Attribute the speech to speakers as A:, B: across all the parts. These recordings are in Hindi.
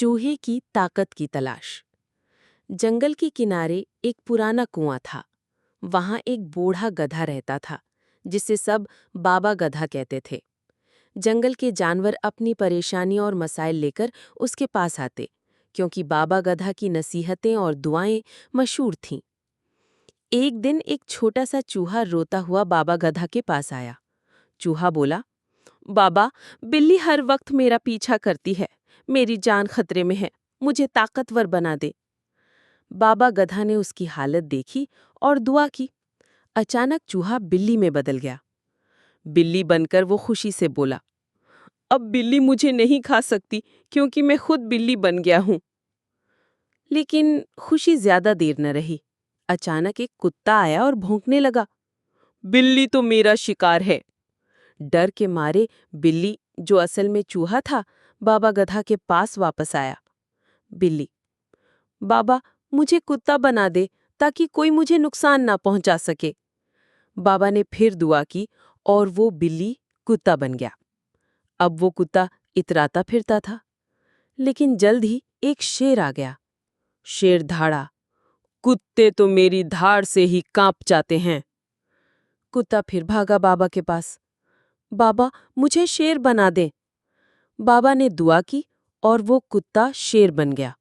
A: चूहे की ताकत की तलाश। जंगल के किनारे एक पुराना कुआं था। वहां एक बूढ़ा गधा रहता था, जिसे सब बाबा गधा कहते थे। जंगल के जानवर अपनी परेशानी और मसाइल लेकर उसके पास आते, क्योंकि बाबा गधा की नसीहतें और दुआएं मशहूर थीं। एक दिन एक छोटा सा चूहा रोता हुआ बाबा गधा के पास आया। चूहा बोला, बाबा, बिल्ली हर वक्त मेरा पीछा करती है। मेरी जान खतरे में है। मुझे ताकतवर बना दे। बाबा गधा ने उसकी हालत देखी और दुआ की। अचानक चूहा बिल्ली में बदल गया। बिल्ली बनकर वो खुशी से बोला, अब बिल्ली मुझे नहीं खा सकती, क्योंकि मैं खुद बिल्ली बन गया हूं। लेकिन खुशी ज्यादा देर न रही। अचानक एक कुत्ता आया और भौंकने लगा। बिल्ली तो मेरा शिकार है। डर के मारे बिल्ली, जो असल में चूहा था, बाबा गधा के पास वापस आया। बिल्ली, बाबा, मुझे कुत्ता बना दे ताकि कोई मुझे नुकसान ना पहुंचा सके। बाबा ने फिर दुआ की और वो बिल्ली कुत्ता बन गया। अब वो कुत्ता इतराता फिरता था। लेकिन जल्द ही एक शेर आ गया। शेर धाड़ा, कुत्ते तो मेरी धाड़ से ही कांप जाते हैं। कुत्ता फिर भागा बाबा के पास। बाबा, मुझे शेर बना दें। बाबा ने दुआ की और वो कुत्ता शेर बन गया।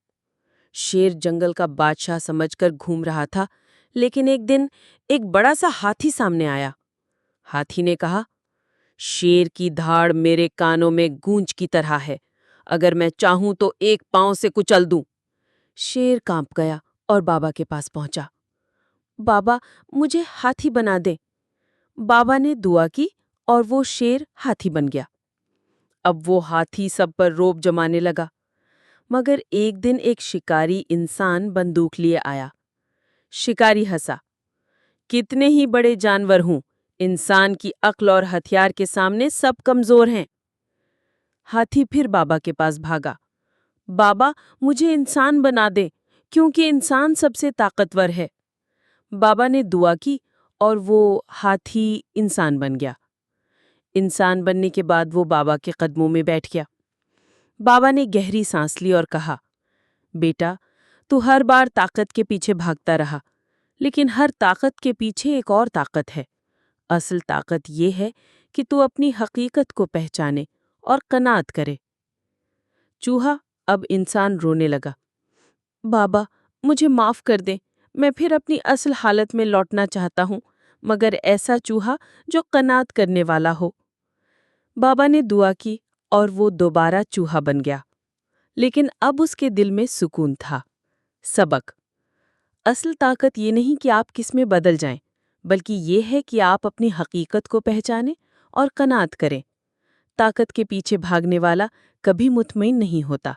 A: शेर जंगल का बादशाह समझकर घूम रहा था, लेकिन एक दिन एक बड़ा सा हाथी सामने आया। हाथी ने कहा, शेर की धाड़ मेरे कानों में गूंज की तरह है। अगर मैं चाहूं तो एक पांव से कुचल दूं। शेर कांप गया और बाबा के पास पहुंचा। बाबा, मुझे हाथी बना दे। बाबा ने दुआ की और वो शेर हाथी बन गया। अब वो हाथी सब पर रोब जमाने लगा। मगर एक दिन एक शिकारी इंसान बंदूक लिए आया। शिकारी हंसा, कितने ही बड़े जानवर हूं, इंसान की अक्ल और हथियार के सामने सब कमजोर हैं। हाथी फिर बाबा के पास भागा। बाबा, मुझे इंसान बना दे, क्योंकि इंसान सबसे ताकतवर है। बाबा ने दुआ की और वो हाथी इंसान बन गया। इंसान बनने के बाद वो बाबा के कदमों में बैठ गया। बाबा ने गहरी सांस ली और कहा, बेटा, तू हर बार ताकत के पीछे भागता रहा, लेकिन हर ताकत के पीछे एक और ताकत है। असल ताकत ये है कि तू अपनी हकीकत को पहचाने और कनात करे। चूहा अब इंसान रोने लगा। बाबा, मुझे माफ कर दे। मैं फिर अपनी असल हालत में लौटना चाहता हूँ, मगर ऐसा चूहा जो कनात करने वाला हो। बाबा ने दुआ की और वो दोबारा चूहा बन गया। लेकिन अब उसके दिल में सुकून था। सबक: असल ताकत ये नहीं कि आप किस में बदल जाएं, बल्कि ये है कि आप अपनी हकीकत को पहचानें और कनात करें। ताकत के पीछे भागने वाला कभी मुतमईन नहीं होता।